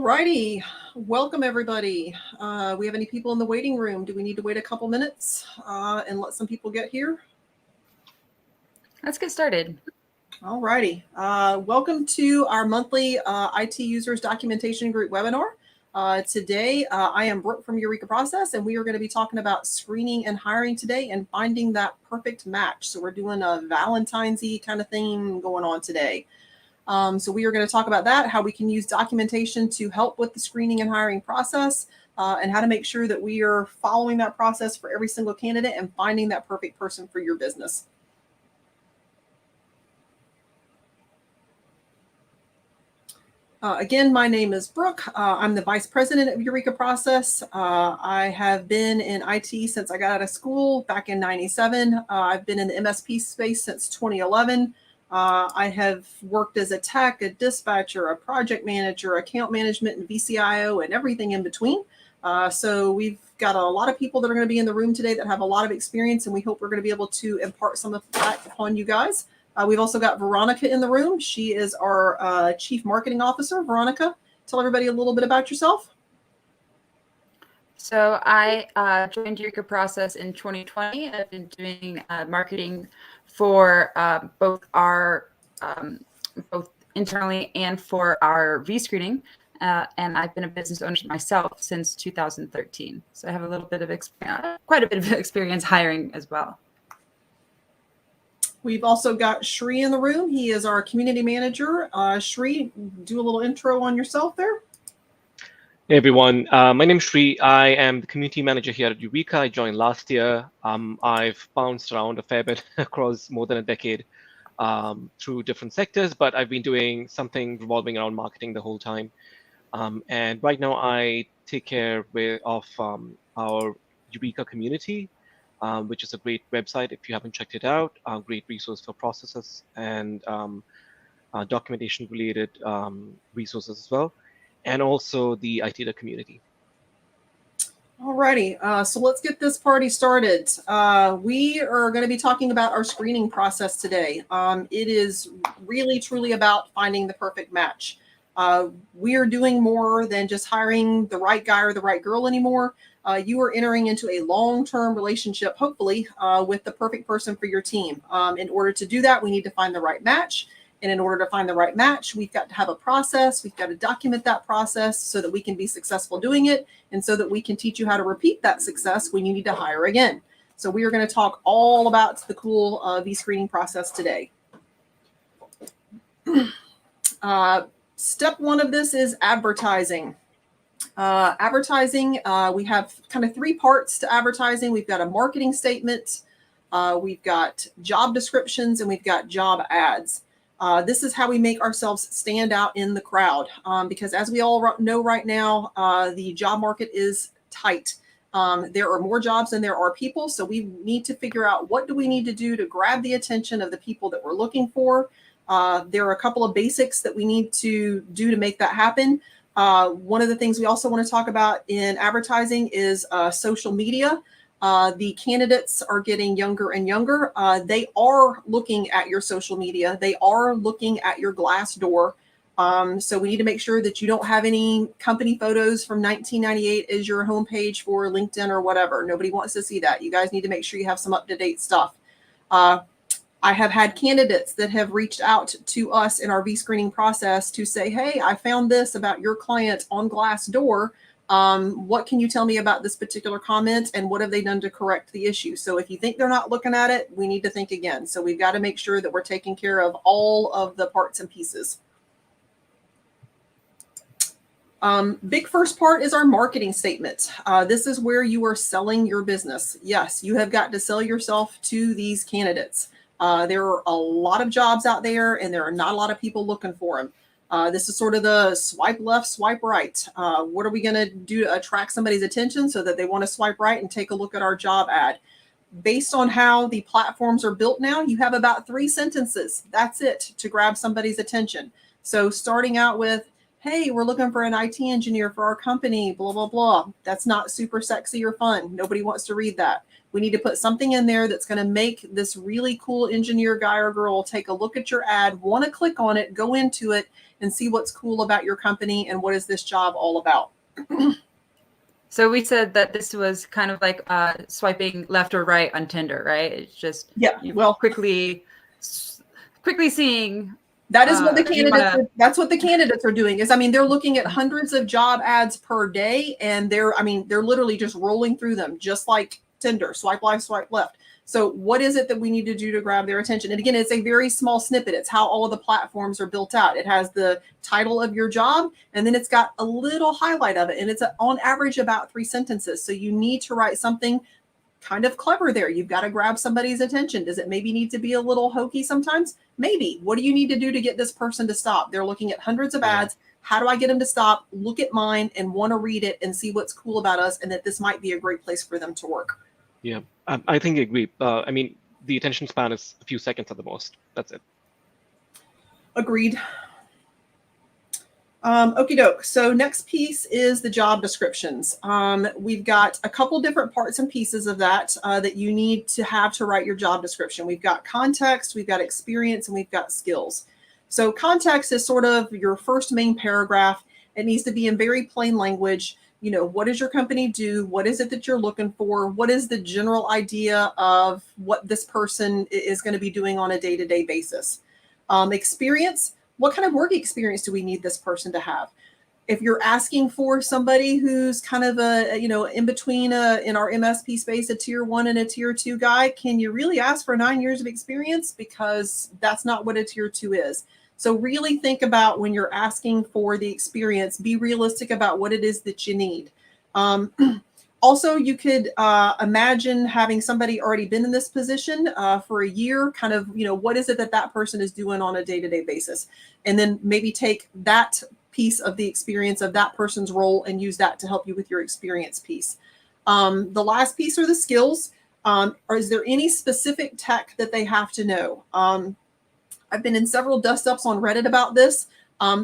righty. Welcome, everybody. We have any people in the waiting room? Do we need to wait a couple minutes and let some people get here? Let's get started. All righty. Welcome to our monthly IT Users Documentation Group webinar. Today, I am Brooke from Eureka Process, and we are going to be talking about screening and hiring today and finding that perfect match. So we're doing a Valentine's-y kind of thing going on today. So we are going to talk about that, how we can use documentation to help with the screening and hiring process, and how to make sure that we are following that process for every single candidate and finding that perfect person for your business. Again, my name is Brooke. I'm the Vice President of Eureka Process. I have been in IT since I got out of school back in '97. I've been in the MSP space since 2011. I have worked as a tech, a dispatcher, a project manager, account management, and VCIO, and everything in between. So we've got a lot of people that are going to be in the room today that have a lot of experience, and we hope we're going to be able to impart some of that upon you guys. We've also got Veronica in the room. She is our Chief Marketing Officer. Veronica, tell everybody a little bit about yourself. So I joined Eureka Process in 2020. I've been doing marketing for both internally and for our vScreening. And I've been a business owner myself since 2013. So I have a little bit of experience, quite a bit of experience hiring as well. We've also got Shri in the room. He is our community manager. Shri, do a little intro on yourself there. Hey everyone, my name is Shri. I am the community manager here at Eureka. I joined last year. I've bounced around a fair bit across more than a decade through different sectors, but I've been doing something revolving around marketing the whole time. And right now I take care of our Eureka community, which is a great website if you haven't checked it out, a great resource for processes and documentation related resources as well. And also the ITDUG community. All righty, so let's get this party started. We are going to be talking about our screening process today. It is really, truly about finding the perfect match. We are doing more than just hiring the right guy or the right girl anymore. You are entering into a long-term relationship, hopefully, with the perfect person for your team. In order to do that, we need to find the right match. And in order to find the right match, we've got to have a process. We've got to document that process so that we can be successful doing it and so that we can teach you how to repeat that success when you need to hire again. So we are going to talk all about the cool vScreening process today. Step one of this is advertising. Advertising, we have kind of three parts to advertising. We've got a marketing statement, we've got job descriptions, and we've got job ads. This is how we make ourselves stand out in the crowd, because as we all know right now, the job market is tight. There are more jobs than there are people, so we need to figure out what do we need to do to grab the attention of the people that we're looking for. There are a couple of basics that we need to do to make that happen. One of the things we also want to talk about in advertising is social media. The candidates are getting younger and younger. They are looking at your social media. They are looking at your Glassdoor. So we need to make sure that you don't have any company photos from 1998 as your homepage for LinkedIn or whatever. Nobody wants to see that. You guys need to make sure you have some up-to-date stuff. I have had candidates that have reached out to us in our vScreening process to say, hey, I found this about your client on Glassdoor. What can you tell me about this particular comment and what have they done to correct the issue? So if you think they're not looking at it, we need to think again. So we've got to make sure that we're taking care of all of the parts and pieces. Big first part is our marketing statement. This is where you are selling your business. Yes, you have got to sell yourself to these candidates. There are a lot of jobs out there and there are not a lot of people looking for them. This is sort of the swipe left, swipe right. What are we going to do to attract somebody's attention so that they want to swipe right and take a look at our job ad? Based on how the platforms are built now, you have about 3 sentences. That's it to grab somebody's attention. So starting out with, Hey, we're looking for an IT engineer for our company, blah, blah, blah. That's not super sexy or fun. Nobody wants to read that. We need to put something in there that's going to make this really cool engineer guy or girl take a look at your ad, want to click on it, go into it, and see what's cool about your company and what is this job all about. So we said that this was kind of like swiping left or right on Tinder, right? It's just quickly seeing. That is what the candidates. That's what the candidates are doing. Is they're looking at hundreds of job ads per day, and they're literally just rolling through them, just like Tinder, swipe left, swipe left. So what is it that we need to do to grab their attention? And again, it's a very small snippet. It's how all of the platforms are built out. It has the title of your job, and then it's got a little highlight of it. And it's on average about 3 sentences. So you need to write something kind of clever there. You've got to grab somebody's attention. Does it maybe need to be a little hokey sometimes? Maybe. What do you need to do to get this person to stop? They're looking at hundreds of ads. How do I get them to stop, look at mine, and want to read it and see what's cool about us, and that this might be a great place for them to work? Yeah, I think I agree. The attention span is a few seconds at the most. That's it. Agreed. Okie doke. So next piece is the job descriptions. We've got a couple different parts and pieces of that that you need to have to write your job description. We've got context, we've got experience, and we've got skills. So context is sort of your first main paragraph. It needs to be in very plain language. What does your company do? What is it that you're looking for? What is the general idea of what this person is going to be doing on a day-to-day basis? Experience, what kind of work experience do we need this person to have? If you're asking for somebody who's kind of in between in our MSP space, a tier 1 and a tier 2 guy, can you really ask for 9 years of experience? Because that's not what a tier 2 is. So really think about when you're asking for the experience, be realistic about what it is that you need. Also, you could imagine having somebody already been in this position for a year, kind of, what is it that person is doing on a day-to-day basis? And then maybe take that piece of the experience of that person's role and use that to help you with your experience piece. The last piece are the skills. Or is there any specific tech that they have to know? I've been in several dust-ups on Reddit about this.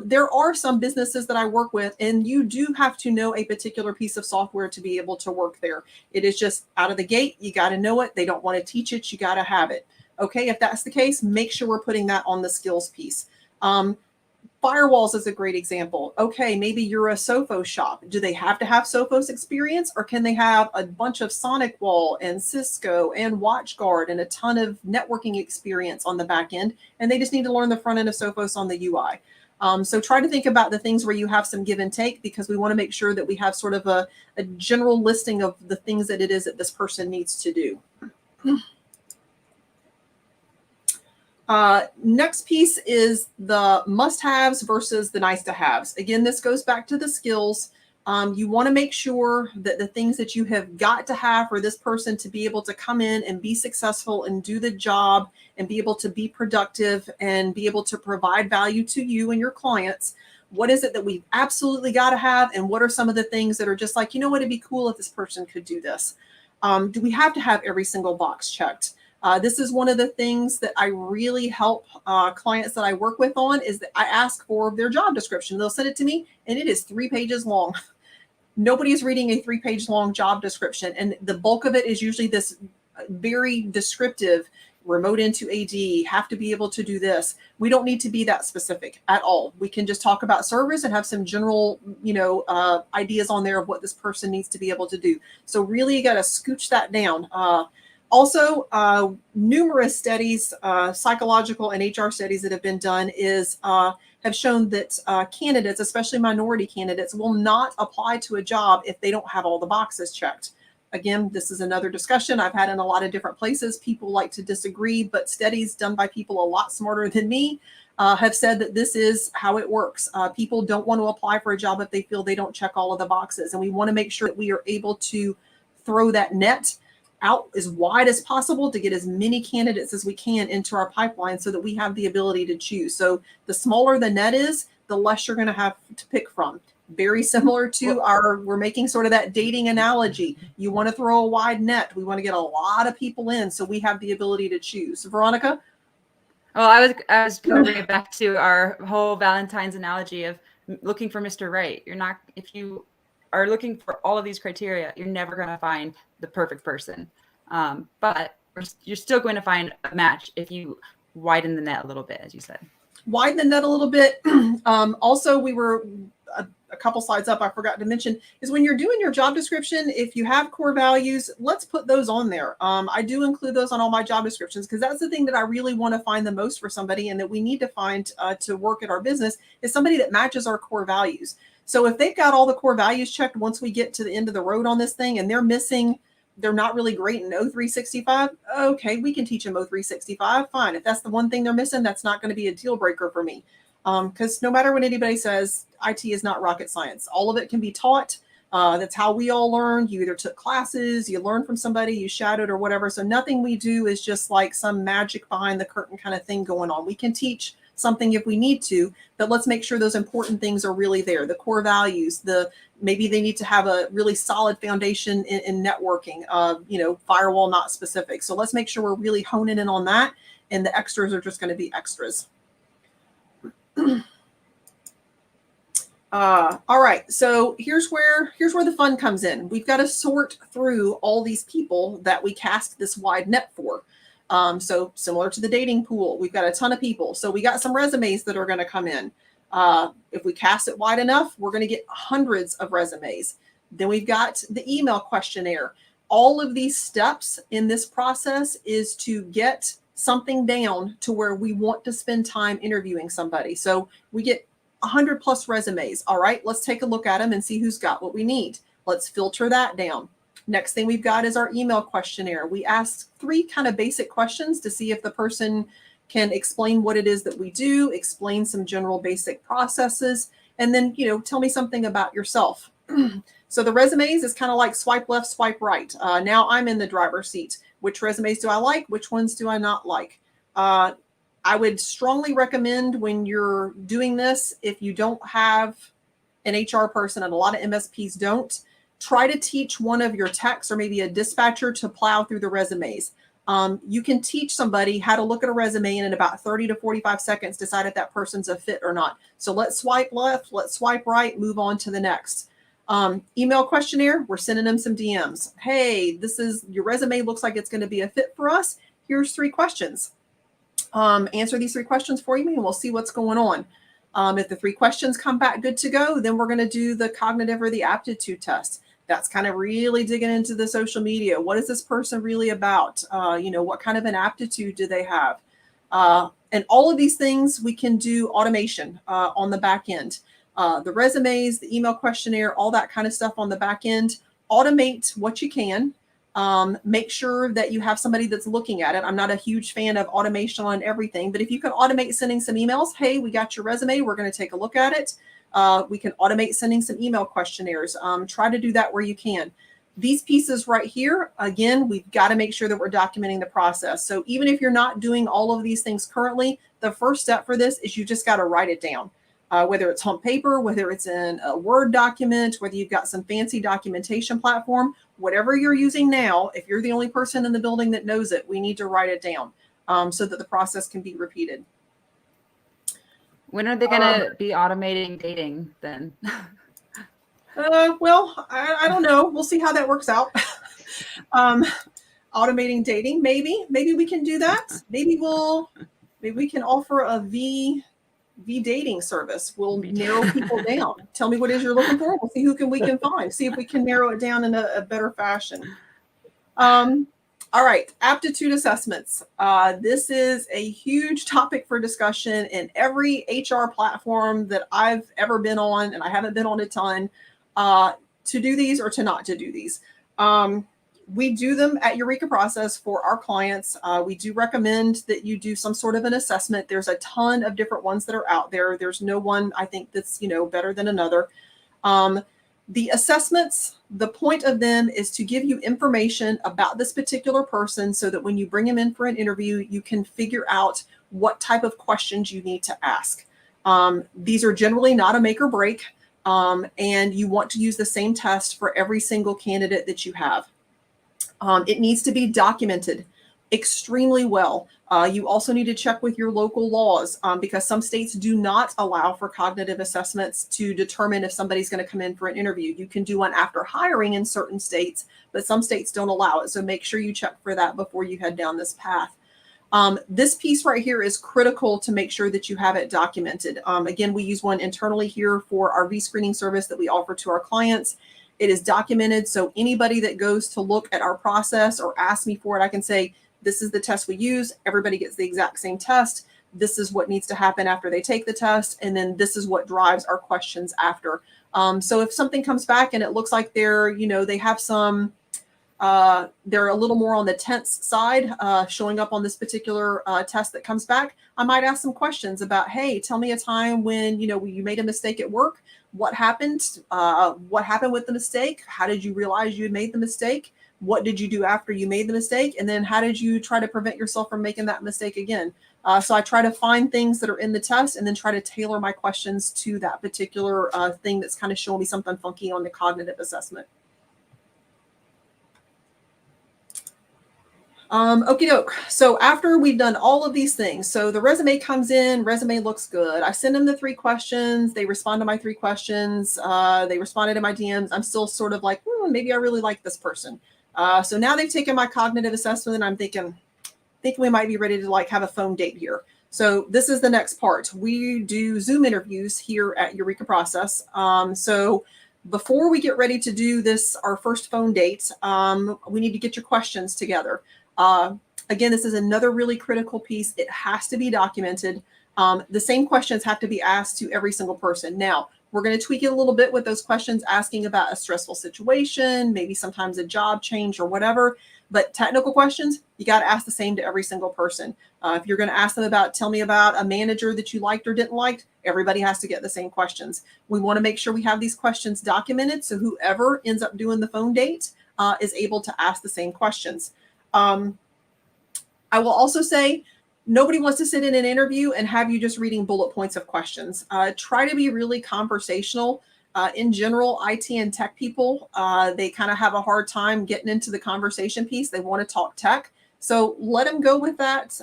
There are some businesses that I work with, and you do have to know a particular piece of software to be able to work there. It is just out of the gate. You got to know it. They don't want to teach it. You got to have it. Okay, if that's the case, make sure we're putting that on the skills piece. Firewalls is a great example. Okay, maybe you're a Sophos shop. Do they have to have Sophos experience, or can they have a bunch of SonicWall and Cisco and WatchGuard and a ton of networking experience on the back end, and they just need to learn the front end of Sophos on the UI? So try to think about the things where you have some give and take, because we want to make sure that we have sort of a general listing of the things that it is that this person needs to do. Next piece is the must-haves versus the nice-to-haves. Again, this goes back to the skills. You want to make sure that the things that you have got to have for this person to be able to come in and be successful and do the job and be able to be productive and be able to provide value to you and your clients. What is it that we've absolutely got to have? And what are some of the things that are just like, it'd be cool if this person could do this? Do we have to have every single box checked? This is one of the things that I really help clients that I work with on, is that I ask for their job description. They'll send it to me, and it is 3 pages long. Nobody is reading a 3-page long job description. And the bulk of it is usually this very descriptive: remote into AD, have to be able to do this. We don't need to be that specific at all. We can just talk about servers and have some general, ideas on there of what this person needs to be able to do. So really, you got to scooch that down. Also, numerous studies, psychological and HR studies that have been done have shown that candidates, especially minority candidates, will not apply to a job if they don't have all the boxes checked. Again, this is another discussion I've had in a lot of different places. People like to disagree, but studies done by people a lot smarter than me have said that this is how it works. People don't want to apply for a job if they feel they don't check all of the boxes. And we want to make sure that we are able to throw that net out as wide as possible to get as many candidates as we can into our pipeline, so that we have the ability to choose. So the smaller the net is, the less you're going to have to pick from. Very similar to we're making sort of that dating analogy. You want to throw a wide net. We want to get a lot of people in, so we have the ability to choose. Veronica? Well, I was going to bring it back to our whole Valentine's analogy of looking for Mr. Right. You're not, if you are looking for all of these criteria, you're never going to find the perfect person. But you're still going to find a match if you widen the net a little bit, as you said. Widen the net a little bit. Also, we were a couple slides up, I forgot to mention, is when you're doing your job description, if you have core values, let's put those on there. I do include those on all my job descriptions because that's the thing that I really want to find the most for somebody and that we need to find to work at our business is somebody that matches our core values. So if they've got all the core values checked once we get to the end of the road on this thing and they're not really great in O365, okay, we can teach them O365, fine. If that's the one thing they're missing, that's not going to be a deal breaker for me. Because no matter what anybody says, IT is not rocket science. All of it can be taught. That's how we all learned. You either took classes, you learned from somebody, you shadowed or whatever. So nothing we do is just like some magic behind the curtain kind of thing going on. We can teach something if we need to, but let's make sure those important things are really there. The core values, maybe they need to have a really solid foundation in networking, firewall not specific. So let's make sure we're really honing in on that. And the extras are just going to be extras. All right, so here's where the fun comes in. We've got to sort through all these people that we cast this wide net for. So similar to the dating pool, we've got a ton of people. So we got some resumes that are going to come in. If we cast it wide enough, we're going to get hundreds of resumes. Then we've got the email questionnaire. All of these steps in this process is to get something down to where we want to spend time interviewing somebody. So we get 100 plus resumes. All right, let's take a look at them and see who's got what we need. Let's filter that down. Next thing we've got is our email questionnaire. We ask 3 kind of basic questions to see if the person can explain what it is that we do, explain some general basic processes, and then, tell me something about yourself. So the resumes is kind of like swipe left, swipe right. Now I'm in the driver's seat. Which resumes do I like? Which ones do I not like? I would strongly recommend when you're doing this, if you don't have an HR person, and a lot of MSPs don't, try to teach one of your techs or maybe a dispatcher to plow through the resumes. You can teach somebody how to look at a resume and in about 30 to 45 seconds decide if that person's a fit or not. So let's swipe left, let's swipe right, move on to the next. Email questionnaire, we're sending them some DMs. Hey, this is your resume, looks like it's going to be a fit for us. Here's 3 questions. Answer these 3 questions for me and we'll see what's going on. If the 3 questions come back good to go, then we're going to do the cognitive or the aptitude test. That's kind of really digging into the social media. What is this person really about? What kind of an aptitude do they have? And all of these things we can do automation on the back end. The resumes, the email questionnaire, all that kind of stuff on the back end. Automate what you can. Make sure that you have somebody that's looking at it. I'm not a huge fan of automation on everything, but if you can automate sending some emails, hey, we got your resume, we're going to take a look at it. We can automate sending some email questionnaires. Try to do that where you can. These pieces right here, again, we've got to make sure that we're documenting the process. So even if you're not doing all of these things currently, the first step for this is you just got to write it down. Whether it's on paper, whether it's in a Word document, whether you've got some fancy documentation platform, whatever you're using now, if you're the only person in the building that knows it, we need to write it down so that the process can be repeated. When are they going to be automating dating then? Well, I don't know. We'll see how that works out. Automating dating, maybe we can do that. Maybe we can offer a V dating service. We'll narrow people down. Tell me what it is you're looking for. We'll see we can find. See if we can narrow it down in a better fashion. All right, aptitude assessments. This is a huge topic for discussion in every HR platform that I've ever been on, and I haven't been on a ton, to do these or to not to do these. We do them at Eureka Process for our clients. We do recommend that you do some sort of an assessment. There's a ton of different ones that are out there. There's no one, I think, that's better than another. The assessments, the point of them is to give you information about this particular person so that when you bring them in for an interview, you can figure out what type of questions you need to ask. These are generally not a make or break, and you want to use the same test for every single candidate that you have. It needs to be documented. extremely well. You also need to check with your local laws because some states do not allow for cognitive assessments to determine if somebody's going to come in for an interview. You can do one after hiring in certain states, but some states don't allow it. So make sure you check for that before you head down this path. This piece right here is critical to make sure that you have it documented. Again, we use one internally here for our vScreening service that we offer to our clients. It is documented, so anybody that goes to look at our process or ask me for it, I can say, this is the test we use. Everybody gets the exact same test. This is what needs to happen after they take the test. And then this is what drives our questions after. So if something comes back and it looks like they're, they have some, they're a little more on the tense side, showing up on this particular test that comes back, I might ask some questions about, hey, tell me a time when, you made a mistake at work. What happened? What happened with the mistake? How did you realize you had made the mistake? What did you do after you made the mistake? And then how did you try to prevent yourself from making that mistake again? So I try to find things that are in the test and then try to tailor my questions to that particular thing that's kind of showing me something funky on the cognitive assessment. Okie doke. So after we've done all of these things, so the resume comes in, resume looks good. I send them the 3 questions. They respond to my 3 questions. They responded to my DMs. I'm still sort of like, maybe I really like this person. So now they've taken my cognitive assessment and I'm thinking we might be ready to have a phone date here. So this is the next part. We do Zoom interviews here at Eureka Process. So before we get ready to do this, our first phone date, we need to get your questions together. Again, this is another really critical piece. It has to be documented. The same questions have to be asked to every single person. Now, we're going to tweak it a little bit with those questions asking about a stressful situation, maybe sometimes a job change or whatever. But technical questions, you got to ask the same to every single person. If you're going to ask them about, tell me about a manager that you liked or didn't like, everybody has to get the same questions. We want to make sure we have these questions documented so whoever ends up doing the phone date is able to ask the same questions. I will also say, nobody wants to sit in an interview and have you just reading bullet points of questions. Try to be really conversational. In general, IT and tech people, they kind of have a hard time getting into the conversation piece. They want to talk tech. So let them go with that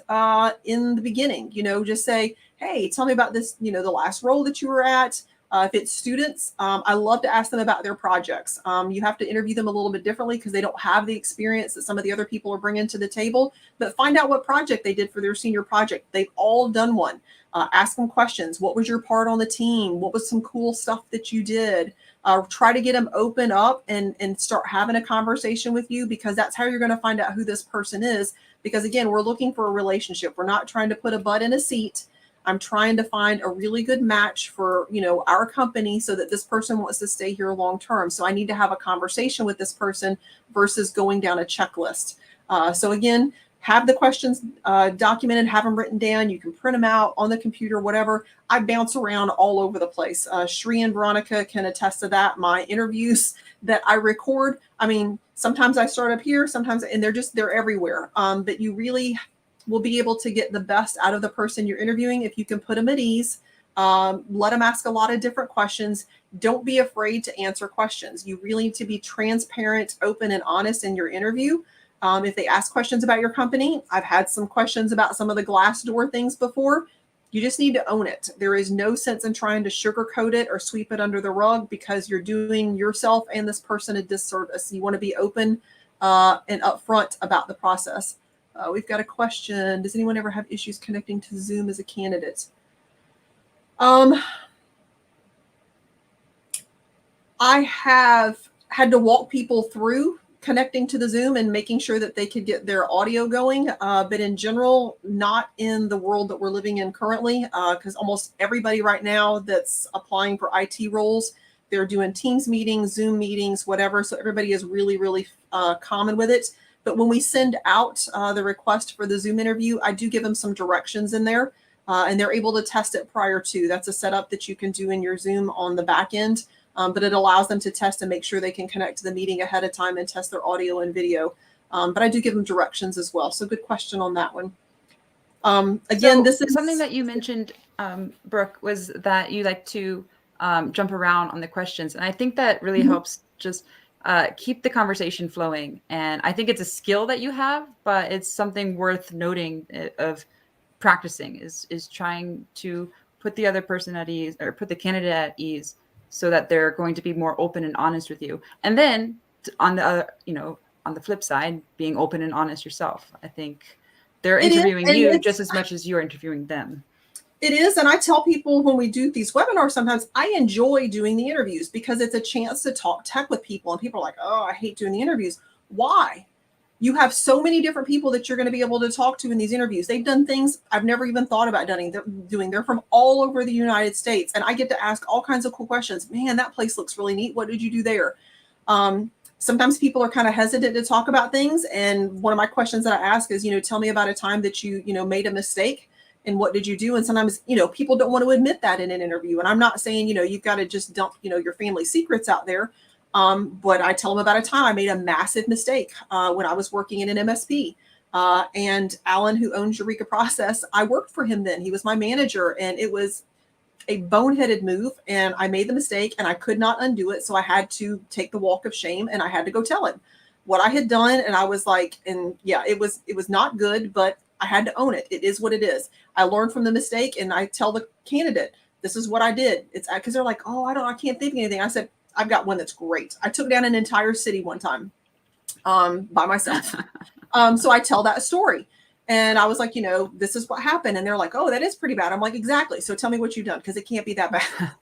in the beginning. Just say, hey, tell me about this, the last role that you were at. If it's students, I love to ask them about their projects. You have to interview them a little bit differently because they don't have the experience that some of the other people are bringing to the table. But find out what project they did for their senior project. They've all done one. Ask them questions. What was your part on the team? What was some cool stuff that you did? Try to get them open up and start having a conversation with you, because that's how you're going to find out who this person is. Because again, we're looking for a relationship. We're not trying to put a butt in a seat. I'm trying to find a really good match for, our company so that this person wants to stay here long term. So I need to have a conversation with this person versus going down a checklist. So again, have the questions documented, have them written down. You can print them out on the computer, whatever. I bounce around all over the place. Shri and Veronica can attest to that. My interviews that I record, sometimes I start up here, sometimes, and they're everywhere. But you really will be able to get the best out of the person you're interviewing if you can put them at ease. Let them ask a lot of different questions. Don't be afraid to answer questions. You really need to be transparent, open, and honest in your interview. If they ask questions about your company, I've had some questions about some of the Glassdoor things before. You just need to own it. There is no sense in trying to sugarcoat it or sweep it under the rug, because you're doing yourself and this person a disservice. You want to be open and upfront about the process. We've got a question. Does anyone ever have issues connecting to Zoom as a candidate? I have had to walk people through connecting to the Zoom and making sure that they could get their audio going. But in general, not in the world that we're living in currently, because almost everybody right now that's applying for IT roles, they're doing Teams meetings, Zoom meetings, whatever. So everybody is really, really common with it. But when we send out the request for the Zoom interview, I do give them some directions in there, and they're able to test it prior to. That's a setup that you can do in your Zoom on the back end, but it allows them to test and make sure they can connect to the meeting ahead of time and test their audio and video. But I do give them directions as well. So good question on that one. Again, this is something that you mentioned, Brooke, was that you like to jump around on the questions. And I think that really helps just keep the conversation flowing. And I think it's a skill that you have, but it's something worth noting of practicing is trying to put the other person at ease, or put the candidate at ease, so that they're going to be more open and honest with you. And then on the other, on the flip side, being open and honest yourself. I think they're interviewing you just as much as you're interviewing them. It is. And I tell people when we do these webinars, sometimes I enjoy doing the interviews because it's a chance to talk tech with people. And people are like, oh, I hate doing the interviews. Why? You have so many different people that you're going to be able to talk to in these interviews. They've done things I've never even thought about doing. They're from all over the United States. And I get to ask all kinds of cool questions. Man, that place looks really neat. What did you do there? Sometimes people are kind of hesitant to talk about things. And one of my questions that I ask is, tell me about a time that you made a mistake. And what did you do? And sometimes, people don't want to admit that in an interview. And I'm not saying, you've got to just dump, your family secrets out there. But I tell them about a time I made a massive mistake when I was working in an MSP. And Alan, who owns Eureka Process, I worked for him then. He was my manager, and it was a boneheaded move. And I made the mistake and I could not undo it. So I had to take the walk of shame and I had to go tell him what I had done. And I was like, and yeah, it was not good, but I had to own it. It is what it is. I learned from the mistake, and I tell the candidate, this is what I did. It's because they're like, oh, I can't think of anything. I said, I've got one that's great. I took down an entire city one time by myself. So I tell that story, and I was like, this is what happened. And they're like, oh, that is pretty bad. I'm like, exactly. So tell me what you've done, because it can't be that bad.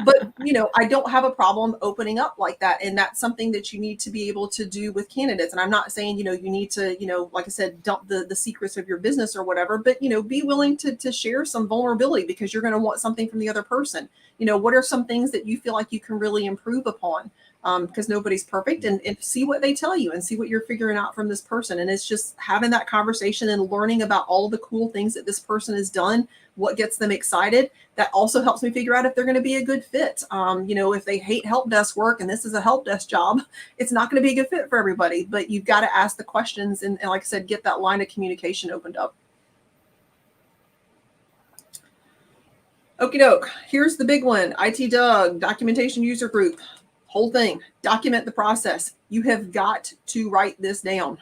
But, I don't have a problem opening up like that. And that's something that you need to be able to do with candidates. And I'm not saying, you need to, like I said, dump the secrets of your business or whatever, but, be willing to share some vulnerability, because you're going to want something from the other person. What are some things that you feel like you can really improve upon? Because nobody's perfect, and see what they tell you and see what you're figuring out from this person. And it's just having that conversation and learning about all of the cool things that this person has done, what gets them excited. That also helps me figure out if they're going to be a good fit. If they hate help desk work and this is a help desk job, it's not going to be a good fit for everybody, but you've got to ask the questions. And like I said, get that line of communication opened up. Okie doke. Here's the big one. ITDUG, documentation user group. Whole thing, document the process. You have got to write this down.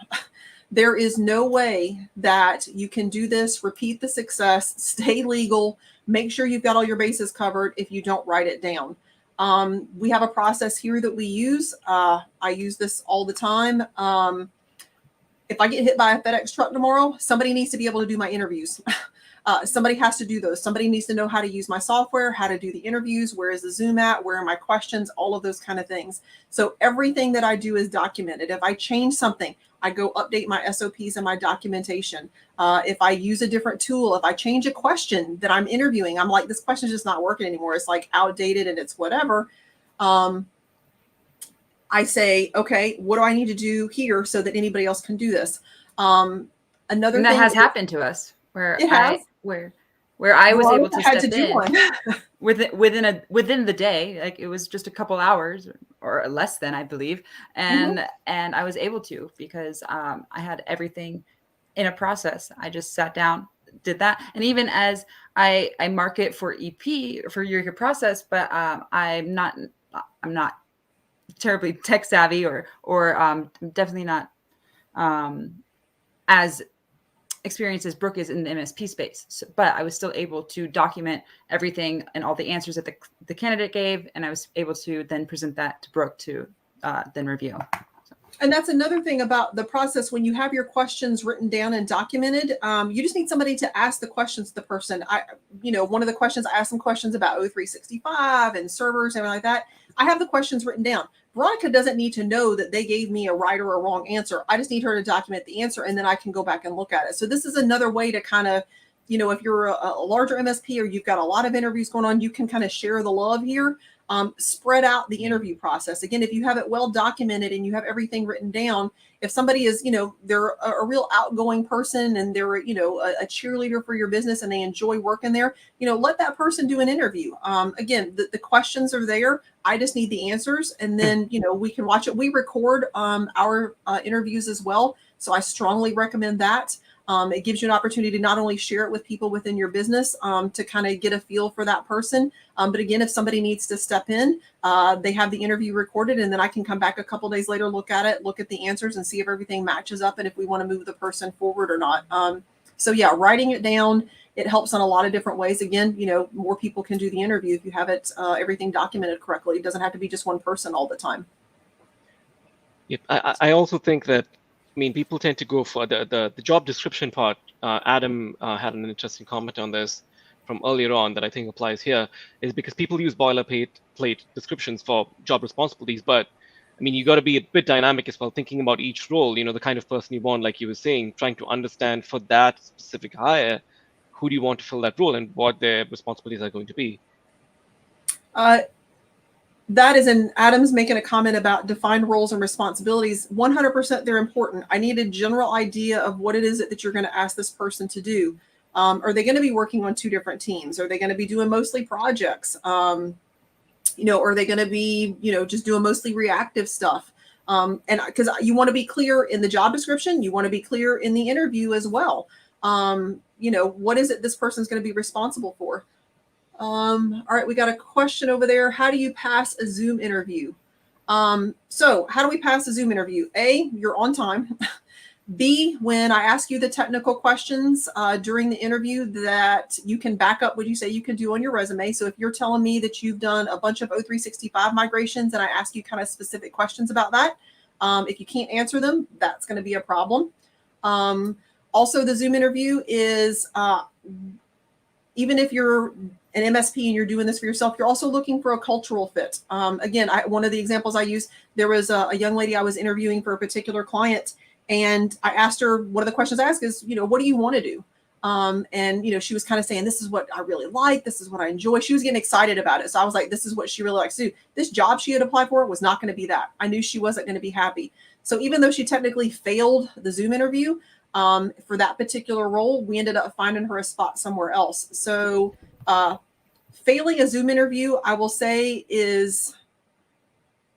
There is no way that you can do this, repeat the success, stay legal, make sure you've got all your bases covered if you don't write it down. We have a process here that we use. I use this all the time. If I get hit by a FedEx truck tomorrow, somebody needs to be able to do my interviews. Somebody has to do those. Somebody needs to know how to use my software, how to do the interviews, where is the Zoom at, where are my questions, all of those kind of things. So everything that I do is documented. If I change something, I go update my SOPs and my documentation. If I use a different tool, if I change a question that I'm interviewing, I'm like, this question is just not working anymore. It's like outdated and it's whatever. I say, okay, what do I need to do here so that anybody else can do this? Another and that thing has happened to us where I was able to step in within the day. Like it was just a couple hours or less than, I believe. And I was able to, because I had everything in a process. I just sat down, did that. And even as I market for EP for Eureka Process, but I'm not terribly tech savvy or definitely not as experienced as Brook is in the MSP space. So, but I was still able to document everything and all the answers that the candidate gave. And I was able to then present that to Brook to then review. And that's another thing about the process. When you have your questions written down and documented, you just need somebody to ask the questions to the person. One of the questions, I asked some questions about O365 and servers and everything like that. I have the questions written down. Veronica doesn't need to know that they gave me a right or a wrong answer. I just need her to document the answer, and then I can go back and look at it. So this is another way to kind of, if you're a larger MSP or you've got a lot of interviews going on, you can kind of share the love here. Spread out the interview process. Again, if you have it well documented and you have everything written down, if somebody is, they're a real outgoing person and they're, a cheerleader for your business and they enjoy working there, let that person do an interview. Again, the questions are there. I just need the answers, and then, we can watch it. We record our interviews as well. So I strongly recommend that. It gives you an opportunity to not only share it with people within your business to kind of get a feel for that person, but again, if somebody needs to step in, they have the interview recorded, and then I can come back a couple days later, look at it, look at the answers, and see if everything matches up and if we want to move the person forward or not. So yeah, writing it down, it helps in a lot of different ways. Again, more people can do the interview if you have it everything documented correctly. It doesn't have to be just one person all the time. Yep. I also think that, people tend to go for the job description part. Adam had an interesting comment on this from earlier on that I think applies here, is because people use boilerplate descriptions for job responsibilities, but you got to be a bit dynamic as well, thinking about each role, the kind of person you want, like you were saying, trying to understand for that specific hire, who do you want to fill that role and what their responsibilities are going to be. That is Adam's making a comment about defined roles and responsibilities. 100% they're important. I need a general idea of what it is that you're going to ask this person to do. Are they going to be working on two different teams? Are they going to be doing mostly projects? Are they going to be, just doing mostly reactive stuff? And because you want to be clear in the job description, you want to be clear in the interview as well. What is it this person's going to be responsible for? All right, we got a question over there. How do you pass a Zoom interview? So how do we pass a Zoom interview? A, you're on time. B, when I ask you the technical questions during the interview, that you can back up what you say you can do on your resume. So if you're telling me that you've done a bunch of O365 migrations and I ask you kind of specific questions about that, if you can't answer them, that's going to be a problem. Also, the Zoom interview is, even if you're an MSP and you're doing this for yourself, you're also looking for a cultural fit. Again, one of the examples I used, there was a young lady I was interviewing for a particular client, and I asked her, one of the questions I asked is, what do you want to do? And she was kind of saying, this is what I really like. This is what I enjoy. She was getting excited about it. So I was like, this is what she really likes to do. This job she had applied for was not going to be that. I knew she wasn't going to be happy. So even though she technically failed the Zoom interview, for that particular role, we ended up finding her a spot somewhere else. So failing a Zoom interview, I will say,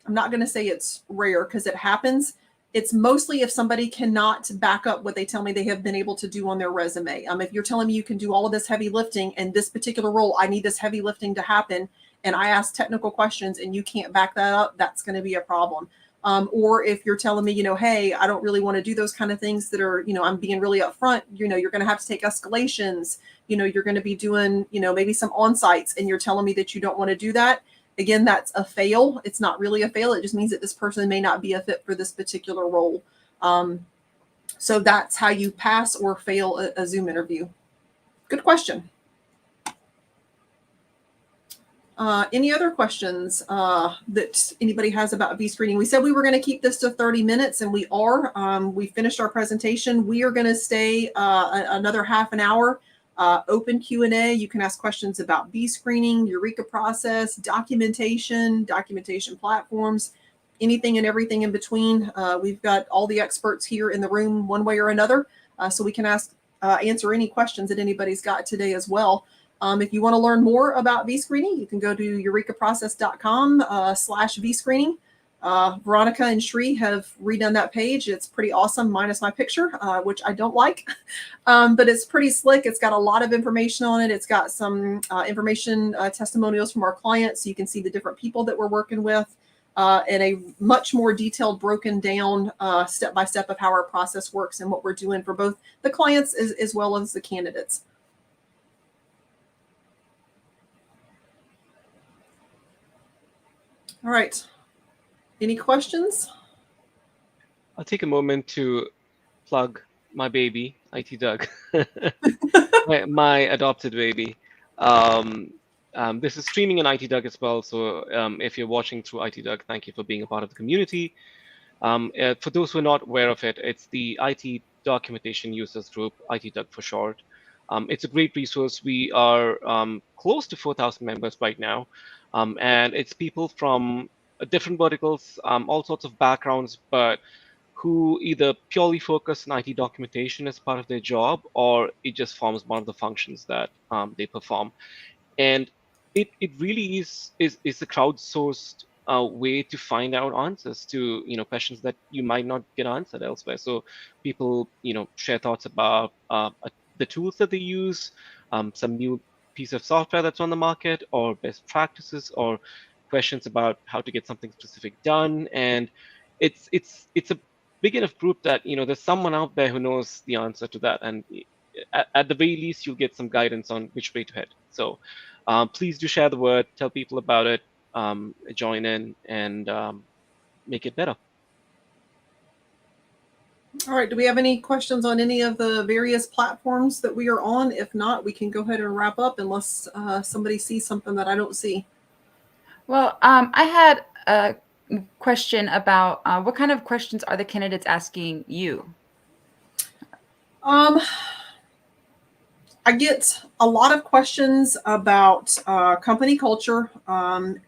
I'm not going to say it's rare because it happens. It's mostly if somebody cannot back up what they tell me they have been able to do on their resume. If you're telling me you can do all of this heavy lifting and this particular role, I need this heavy lifting to happen, and I ask technical questions and you can't back that up, that's going to be a problem. Or if you're telling me, hey, I don't really want to do those kind of things that are, I'm being really upfront, you're going to have to take escalations, you're going to be doing, maybe some on-sites, and you're telling me that you don't want to do that. Again, that's a fail. It's not really a fail. It just means that this person may not be a fit for this particular role. So that's how you pass or fail a Zoom interview. Good question. Any other questions that anybody has about vScreening? We said we were going to keep this to 30 minutes, and we are. We finished our presentation. We are going to stay another half an hour. Open Q&A. You can ask questions about vScreening, Eureka Process, documentation platforms, anything and everything in between. We've got all the experts here in the room one way or another, so we can answer any questions that anybody's got today as well. If you want to learn more about vScreening, you can go to eurekaprocess.com/vScreening. Veronica and Shri have redone that page. It's pretty awesome, minus my picture, which I don't like, but it's pretty slick. It's got a lot of information on it. It's got some information testimonials from our clients, so you can see the different people that we're working with, and a much more detailed, broken down step-by-step of how our process works and what we're doing for both the clients as well as the candidates. All right. Any questions? I'll take a moment to plug my baby, ITDUG, my adopted baby. This is streaming in ITDUG as well. So if you're watching through ITDUG, thank you for being a part of the community. For those who are not aware of it, it's the IT Documentation Users Group, ITDUG for short. It's a great resource. We are close to 4,000 members right now. And it's people from different verticals, all sorts of backgrounds, but who either purely focus on IT documentation as part of their job, or it just forms one of the functions that they perform. And it really is a crowdsourced way to find out answers to questions that you might not get answered elsewhere. So people share thoughts about the tools that they use, some new piece of software that's on the market, or best practices, or questions about how to get something specific done. And it's a big enough group that there's someone out there who knows the answer to that, and at the very least you'll get some guidance on which way to head. So please do share the word, tell people about it, join in, and make it better. All right. Do we have any questions on any of the various platforms that we are on? If not, we can go ahead and wrap up unless somebody sees something that I don't see. Well, I had a question about what kind of questions are the candidates asking you? I get a lot of questions about company culture. I'm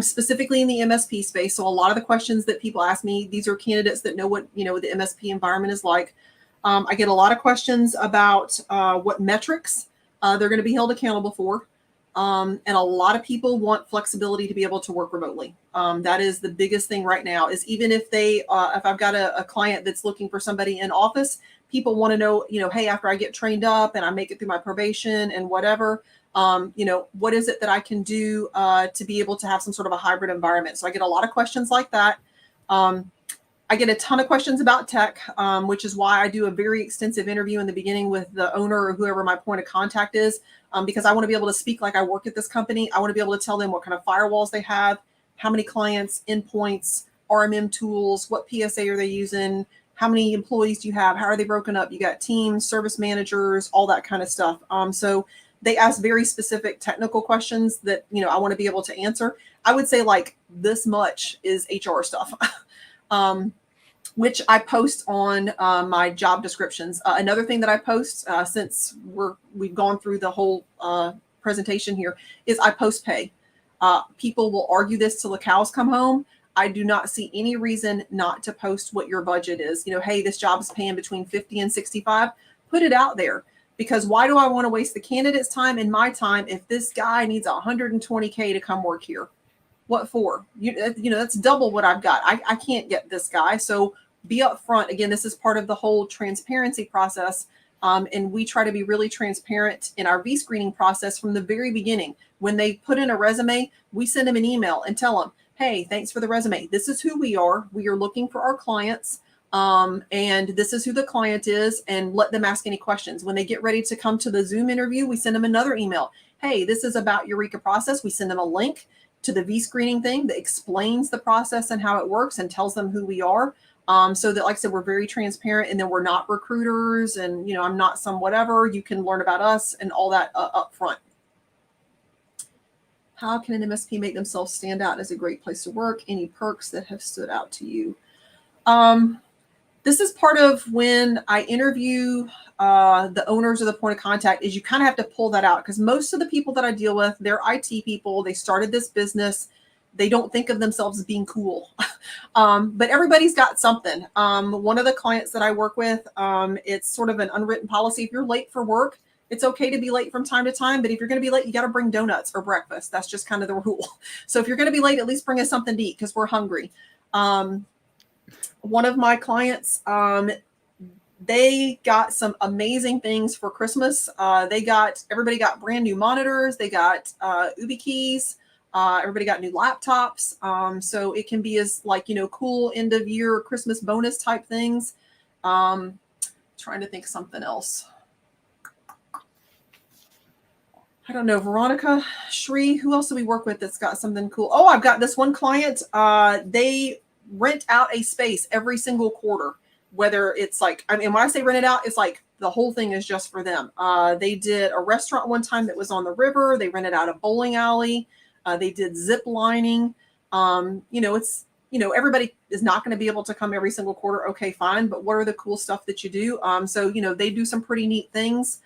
specifically in the MSP space, so a lot of the questions that people ask me, these are candidates that know what the MSP environment is like. I get a lot of questions about what metrics they're going to be held accountable for, and a lot of people want flexibility to be able to work remotely. That is the biggest thing right now. Is even if if I've got a client that's looking for somebody in office, people want to know, hey, after I get trained up and I make it through my probation and whatever, what is it that I can do to be able to have some sort of a hybrid environment? So I get a lot of questions like that. I get a ton of questions about tech, which is why I do a very extensive interview in the beginning with the owner or whoever my point of contact is, because I want to be able to speak like I work at this company. I want to be able to tell them what kind of firewalls they have, how many clients, endpoints, RMM tools, what PSA are they using, how many employees do you have? How are they broken up? You got teams, service managers, all that kind of stuff. So they ask very specific technical questions that, I want to be able to answer. I would say like this much is HR stuff, which I post on my job descriptions. Another thing that I post since we've gone through the whole presentation here is I post pay. People will argue this till the cows come home. I do not see any reason not to post what your budget is. Hey, this job is paying between 50 and 65. Put it out there, because why do I want to waste the candidate's time and my time if this guy needs $120K to come work here? What for? That's double what I've got. I can't get this guy. So be upfront. Again, this is part of the whole transparency process. And we try to be really transparent in our vScreening process from the very beginning. When they put in a resume, we send them an email and tell them, hey, thanks for the resume. This is who we are. We are looking for our clients. And this is who the client is, and let them ask any questions. When they get ready to come to the Zoom interview, we send them another email. Hey, this is about Eureka Process. We send them a link to the vScreening thing that explains the process and how it works and tells them who we are. So that, like I said, we're very transparent, and then we're not recruiters, and, I'm not some whatever. You can learn about us and all that up front. How can an MSP make themselves stand out as a great place to work? Any perks that have stood out to you? This is part of when I interview the owners or the point of contact, is you kind of have to pull that out, because most of the people that I deal with, they're IT people. They started this business. They don't think of themselves as being cool, but everybody's got something. One of the clients that I work with, it's sort of an unwritten policy. If you're late for work, it's okay to be late from time to time, but if you're going to be late, you got to bring donuts for breakfast. That's just kind of the rule. So if you're going to be late, at least bring us something to eat, because we're hungry. One of my clients, they got some amazing things for Christmas. Everybody got brand new monitors. They got YubiKeys. Everybody got new laptops. So it can be as cool end of year Christmas bonus type things. Trying to think of something else. I don't know, Veronica, Shri, who else do we work with that's got something cool? Oh, I've got this one client. They rent out a space every single quarter, whether it's when I say rent it out, it's like the whole thing is just for them. They did a restaurant one time that was on the river. They rented out a bowling alley. They did zip lining. Everybody is not going to be able to come every single quarter. Okay, fine. But what are the cool stuff that you do? So they do some pretty neat things.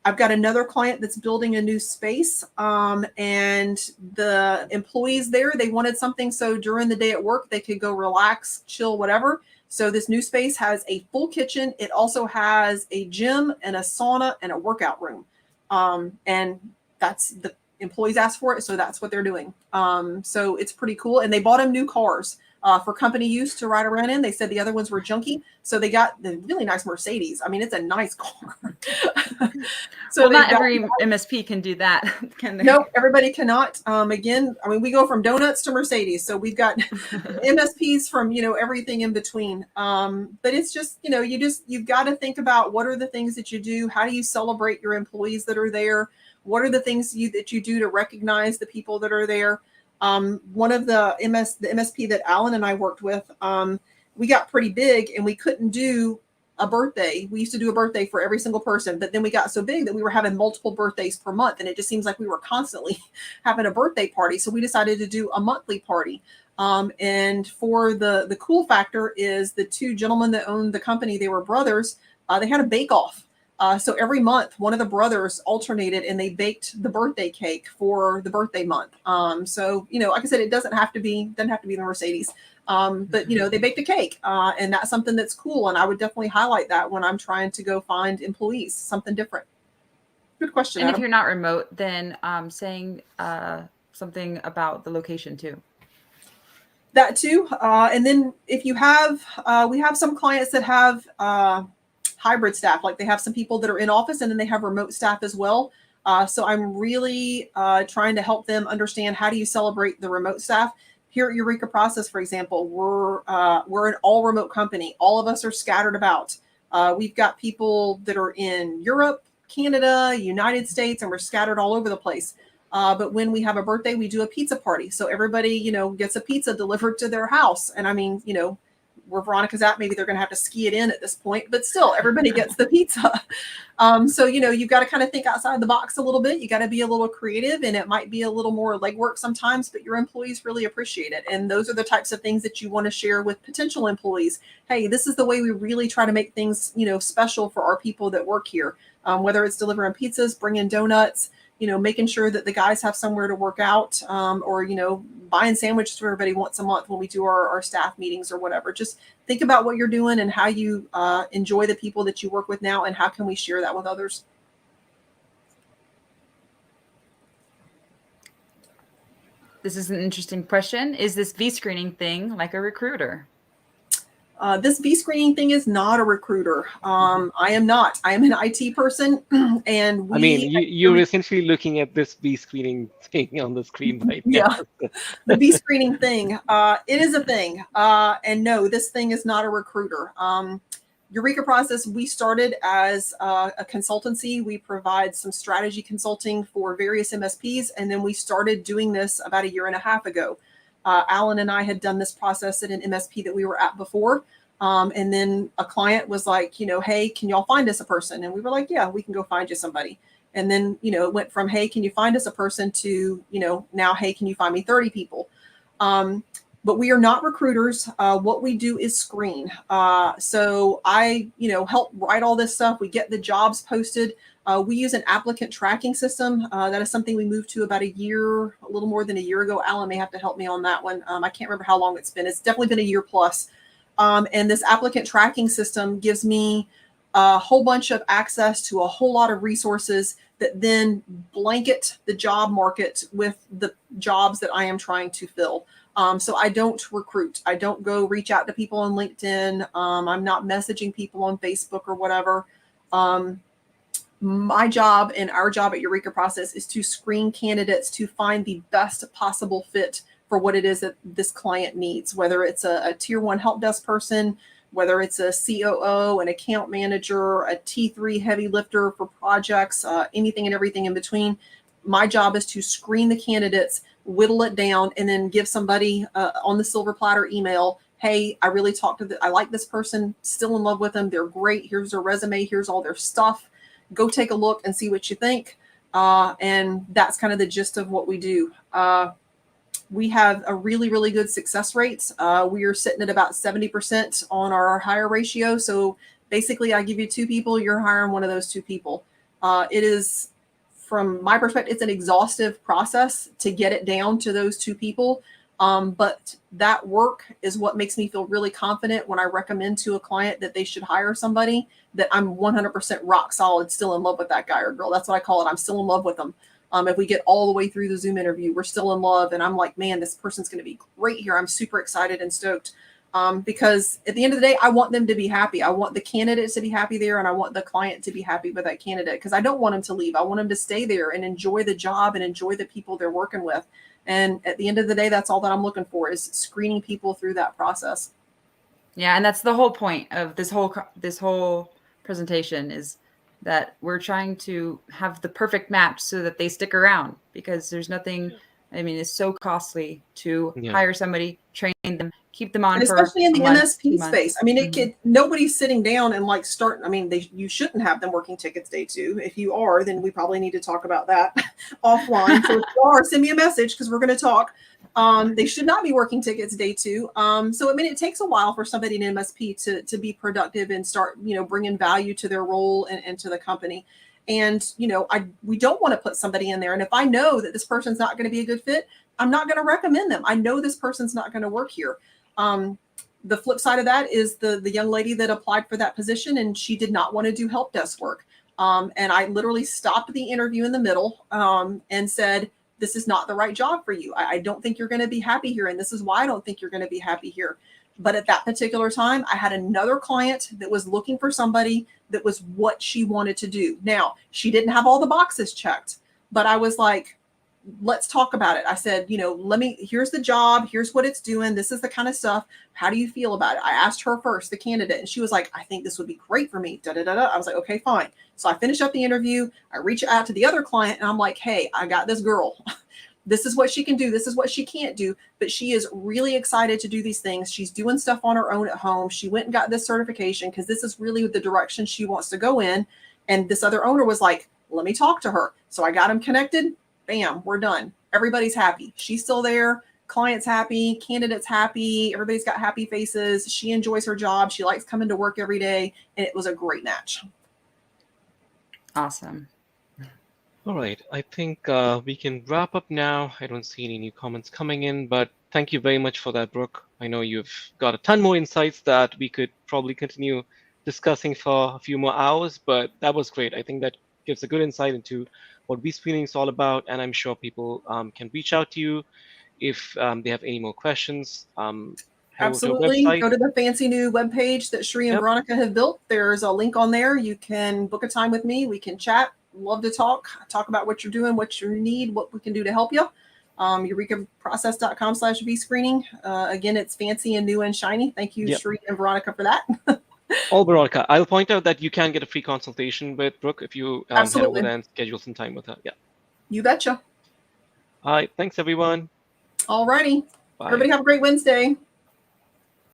I've got another client that's building a new space, and the employees there, they wanted something so during the day at work, they could go relax, chill, whatever. So this new space has a full kitchen. It also has a gym and a sauna and a workout room. And that's employees asked for it, so that's what they're doing. So it's pretty cool. And they bought them new cars for company use to ride around in. They said the other ones were junky, so they got the really nice Mercedes. I mean, it's a nice car. So well, not every MSP can do that, can they? No, everybody cannot. Again, I mean, we go from donuts to Mercedes, so we've got MSPs from, you know, everything in between. But it's just, you know, you've got to think about what are the things that you do. How do you celebrate your employees that are there? What are the things that you do to recognize the people that are there? One of the MSP that Alan and I worked with, we got pretty big and we couldn't do a birthday. We used to do a birthday for every single person, but then we got so big that we were having multiple birthdays per month, and it just seems like we were constantly having a birthday party. So we decided to do a monthly party. And for the cool factor is the two gentlemen that owned the company, they were brothers. They had a bake-off. So every month, one of the brothers alternated and they baked the birthday cake for the birthday month. So, you know, like I said, it doesn't have to be the Mercedes. But, you know, they baked a cake and that's something that's cool. And I would definitely highlight that when I'm trying to go find employees, something different. Good question. And Adam. if you're not remote, then saying something about the location too. That too. And then if you have, we have some clients that have hybrid staff, like they have some people that are in office and then they have remote staff as well. So I'm really trying to help them understand how do you celebrate the remote staff. Here at Eureka Process, for example, we're an all remote company. All of us are scattered about. We've got people that are in Europe, Canada, United States, and we're scattered all over the place. But when we have a birthday, we do a pizza party. So everybody, you know, gets a pizza delivered to their house. And I mean, you know, where Veronica's at, maybe they're going to have to ski it in at this point, but still everybody gets the pizza. So, you know, you've got to kind of think outside the box a little bit. You got to be a little creative, and it might be a little more legwork sometimes, but your employees really appreciate it. And those are the types of things that you want to share with potential employees. Hey, this is the way we really try to make things, you know, special for our people that work here. Whether it's delivering pizzas, bringing donuts, you know, making sure that the guys have somewhere to work out, or, you know, buying sandwiches for everybody once a month when we do our staff meetings or whatever. Just think about what you're doing and how you enjoy the people that you work with now, and how can we share that with others. This is an interesting question. Is this vScreening thing like a recruiter? This vScreening thing is not a recruiter. I am not. I am an IT person, and I mean, you're essentially looking at this vScreening thing on the screen right now. Yeah, the vScreening thing. It is a thing, and no, this thing is not a recruiter. Eureka Process, we started as a consultancy. We provide some strategy consulting for various MSPs, and then we started doing this about 1.5 years ago. Alan and I had done this process at an MSP that we were at before. And then a client was like, you know, hey, can y'all find us a person? And we were like, yeah, we can go find you somebody. And then, you know, it went from, hey, can you find us a person to, you know, now, hey, can you find me 30 people? But we are not recruiters. What we do is screen. So I, you know, help write all this stuff. We get the jobs posted. We use an applicant tracking system. That is something we moved to about a little more than a year ago. Alan may have to help me on that one. I can't remember how long it's been. It's definitely been a year plus. And this applicant tracking system gives me a whole bunch of access to a whole lot of resources that then blanket the job market with the jobs that I am trying to fill. So I don't recruit. I don't go reach out to people on LinkedIn. I'm not messaging people on Facebook or whatever. My job and our job at Eureka Process is to screen candidates to find the best possible fit for what it is that this client needs, whether it's a tier 1 help desk person, whether it's a COO, an account manager, a T3 heavy lifter for projects, anything and everything in between. My job is to screen the candidates, whittle it down, and then give somebody on the silver platter email, hey, I really I like this person, still in love with them. They're great. Here's their resume. Here's all their stuff. Go take a look and see what you think. And that's kind of the gist of what we do. We have a really, really good success rate. We are sitting at about 70% on our hire ratio. So basically I give you 2 people, you're hiring one of those 2 people. It is, from my perspective, it's an exhaustive process to get it down to those 2 people. But that work is what makes me feel really confident when I recommend to a client that they should hire somebody, that I'm 100% rock solid, still in love with that guy or girl. That's what I call it. I'm still in love with them. If we get all the way through the Zoom interview, we're still in love. And I'm like, man, this person's going to be great here. I'm super excited and stoked. Because at the end of the day, I want them to be happy. I want the candidate to be happy there, and I want the client to be happy with that candidate, because I don't want them to leave. I want them to stay there and enjoy the job and enjoy the people they're working with. And at the end of the day, that's all that I'm looking for, is screening people through that process. Yeah, and that's the whole point of this whole presentation, is that we're trying to have the perfect match so that they stick around, because there's nothing. I mean, it's so costly to hire somebody, train them, keep them on, and especially in the MSP space. I mean, Mm-hmm. Nobody's sitting down and like start. I mean, you shouldn't have them working tickets day 2. If you are, then we probably need to talk about that offline. So if you are, send me a message, because we're going to talk. They should not be working tickets day 2. So I mean, it takes a while for somebody in MSP to be productive and start, bringing value to their role and to the company. And, we don't want to put somebody in there. And if I know that this person's not going to be a good fit, I'm not going to recommend them. I know this person's not going to work here. The flip side of that is the young lady that applied for that position, and she did not want to do help desk work. And I literally stopped the interview in the middle and said, this is not the right job for you. I don't think you're going to be happy here. And this is why I don't think you're going to be happy here. But at that particular time, I had another client that was looking for somebody that was what she wanted to do. Now, she didn't have all the boxes checked, but I was like, let's talk about it. I said, here's the job. Here's what it's doing. This is the kind of stuff. How do you feel about it? I asked her first, the candidate, and she was like, I think this would be great for me. I was like, okay, fine. So I finished up the interview. I reached out to the other client, and I'm like, hey, I got this girl. This is what she can do. This is what she can't do. But she is really excited to do these things. She's doing stuff on her own at home. She went and got this certification because this is really the direction she wants to go in. And this other owner was like, let me talk to her. So I got them connected. Bam, we're done. Everybody's happy. She's still there. Client's happy. Candidate's happy. Everybody's got happy faces. She enjoys her job. She likes coming to work every day. And it was a great match. Awesome. All right, I think we can wrap up now. I don't see any new comments coming in, but thank you very much for that, Brooke. I know you've got a ton more insights that we could probably continue discussing for a few more hours, but that was great. I think that gives a good insight into what vScreening is all about, and I'm sure people can reach out to you if they have any more questions. Absolutely. Go to the fancy new webpage that Shri and Veronica have built. There's a link on there. You can book a time with me. We can chat. Love to talk about what you're doing, what you need, what we can do to help you. EurekaProcess.com/vScreening. Again, it's fancy and new and shiny. Thank you, Shri and Veronica, for that. Veronica, I'll point out that you can get a free consultation with Brooke if you head over there and schedule some time with her. Yeah. You betcha. All right. Thanks, everyone. All righty. Bye. Everybody have a great Wednesday.